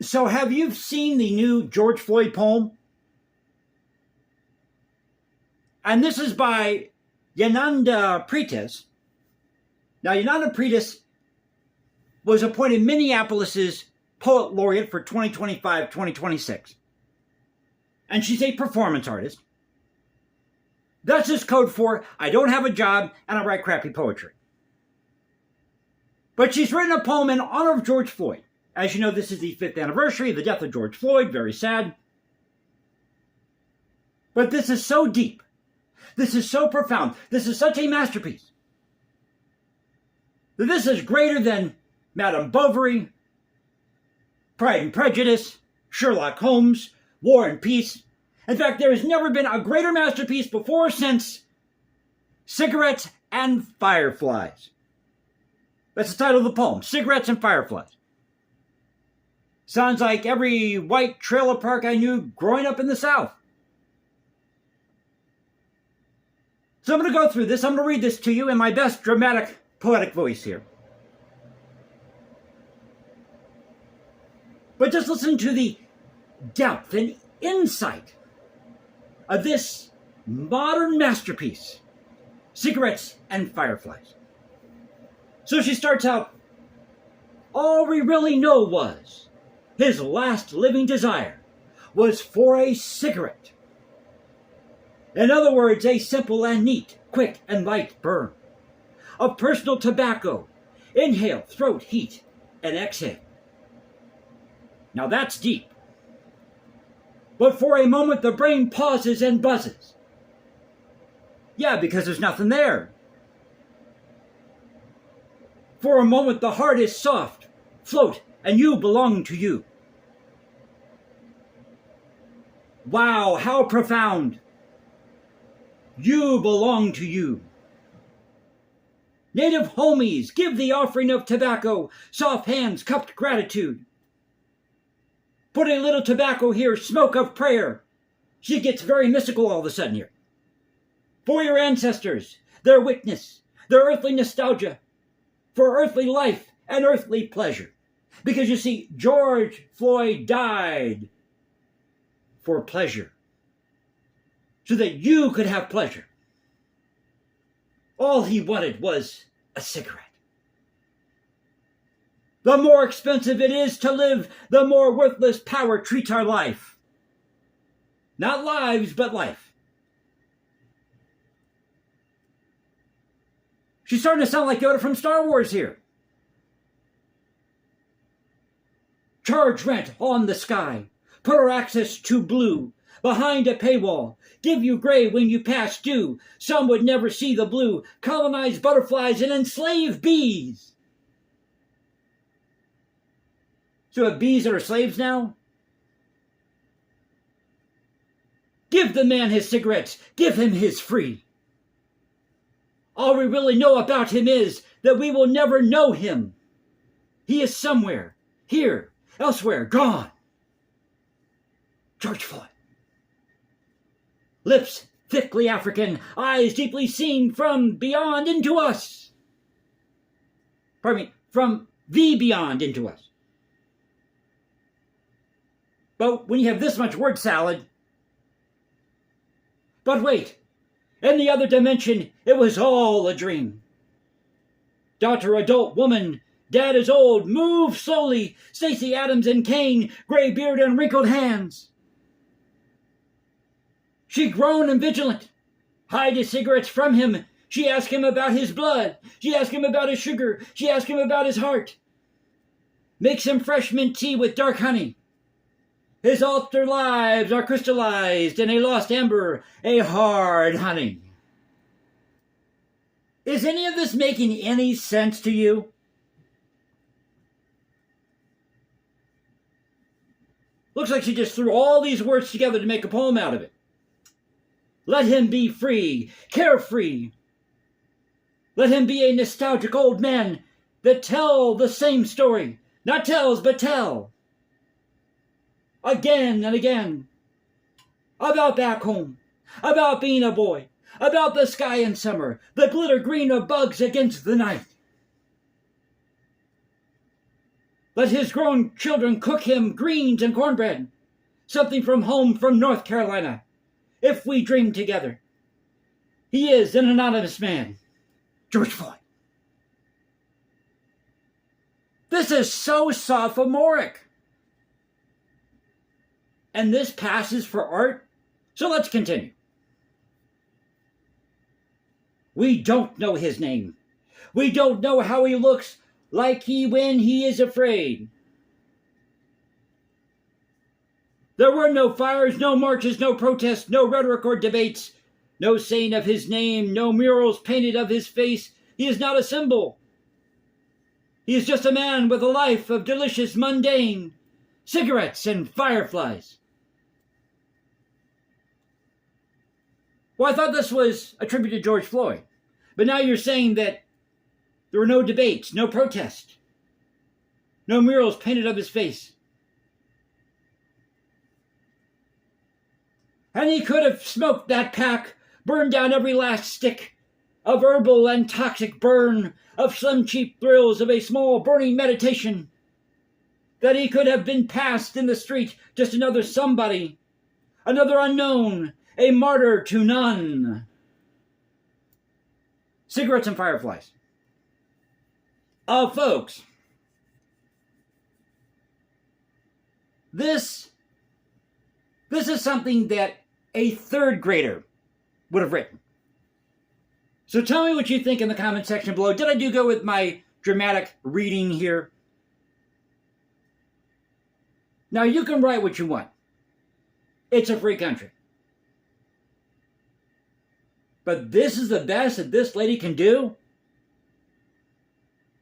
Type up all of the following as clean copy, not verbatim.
So have you seen the new George Floyd poem? And this is by Yananda Pretis. Now, Yananda Pretis was appointed Minneapolis's Poet Laureate for 2025-2026. And she's a performance artist. That's just code for I don't have a job and I write crappy poetry. But she's written a poem in honor of George Floyd. As you know, this is the 5th anniversary of the death of George Floyd. Very sad. But this is so deep. This is so profound. This is such a masterpiece. That this is greater than Madame Bovary, Pride and Prejudice, Sherlock Holmes, War and Peace. In fact, there has never been a greater masterpiece before or since Cigarettes and Fireflies. That's the title of the poem, Cigarettes and Fireflies. Sounds like every white trailer park I knew growing up in the South. So I'm going to go through this. I'm going to read this to you in my best dramatic, poetic voice here. But just listen to the depth and insight of this modern masterpiece, Cigarettes and Fireflies. So she starts out, all we really know was his last living desire was for a cigarette. In other words, a simple and neat, quick and light burn of personal tobacco, inhale, throat heat, and exhale. Now that's deep. But for a moment the brain pauses and buzzes. Yeah, because there's nothing there. For a moment the heart is soft, float, and you belong to you. Wow, how profound. You belong to you. Native homies, give the offering of tobacco, soft hands, cupped gratitude. Put a little tobacco here, smoke of prayer. She gets very mystical all of a sudden here. For your ancestors, their witness, their earthly nostalgia, for earthly life and earthly pleasure. Because you see, George Floyd died for pleasure, so that you could have pleasure. All he wanted was a cigarette. The more expensive it is to live, the more worthless power treats our life. Not lives, but life. She's starting to sound like Yoda from Star Wars here. Charge rent on the sky. Put our access to blue. Behind a paywall. Give you gray when you pass due. Some would never see the blue. Colonize butterflies and enslave bees. So have bees that are slaves now? Give the man his cigarettes. Give him his free. All we really know about him is that we will never know him. He is somewhere, here, elsewhere, gone. George Floyd. Lips thickly African, eyes deeply seen from beyond into us. Pardon me, from the beyond into us. But when you have this much word salad... But wait, in the other dimension, it was all a dream. Daughter, adult, woman, dad is old, move slowly, Stacey Adams and Kane, gray beard and wrinkled hands. She groaned and vigilant. Hide his cigarettes from him. She asked him about his blood. She asked him about his sugar. She asked him about his heart. Make some fresh mint tea with dark honey. His altar lives are crystallized in a lost ember, a hard honey. Is any of this making any sense to you? Looks like she just threw all these words together to make a poem out of it. Let him be free, carefree. Let him be a nostalgic old man that tell the same story. Not tells, but tell. Again and again. About back home. About being a boy. About the sky in summer. The glitter green of bugs against the night. Let his grown children cook him greens and cornbread, something from home from North Carolina, if we dream together. He is an anonymous man, George Floyd. This is so sophomoric. And this passes for art? So let's continue. We don't know his name. We don't know how he looks like when he is afraid. There were no fires, no marches, no protests, no rhetoric or debates, no saying of his name, no murals painted of his face. He is not a symbol. He is just a man with a life of delicious mundane cigarettes and fireflies. Well, I thought this was a tribute to George Floyd. But now you're saying that there were no debates, no protests, no murals painted of his face. And he could have smoked that pack, burned down every last stick of herbal and toxic burn, of slim cheap thrills of a small burning meditation. That he could have been passed in the street, just another somebody, another unknown, a martyr to none. Cigarettes and fireflies. Folks, this is something that a third grader would have written. So tell me what you think in the comment section below. Did I do go with my dramatic reading here? Now you can write what you want. It's a free country. But this is the best that this lady can do?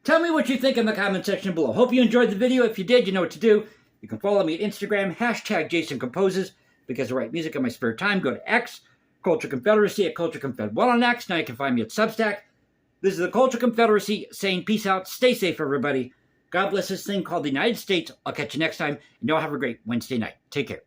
Tell me what you think in the comment section below. Hope you enjoyed the video. If you did, you know what to do. You can follow me at Instagram, #JasonComposes, because I write music in my spare time. Go to X, Culture Confederacy, at Culture Confed1 on X. Now you can find me at Substack. This is the Culture Confederacy saying peace out. Stay safe, everybody. God bless this thing called the United States. I'll catch you next time. And y'all have a great Wednesday night. Take care.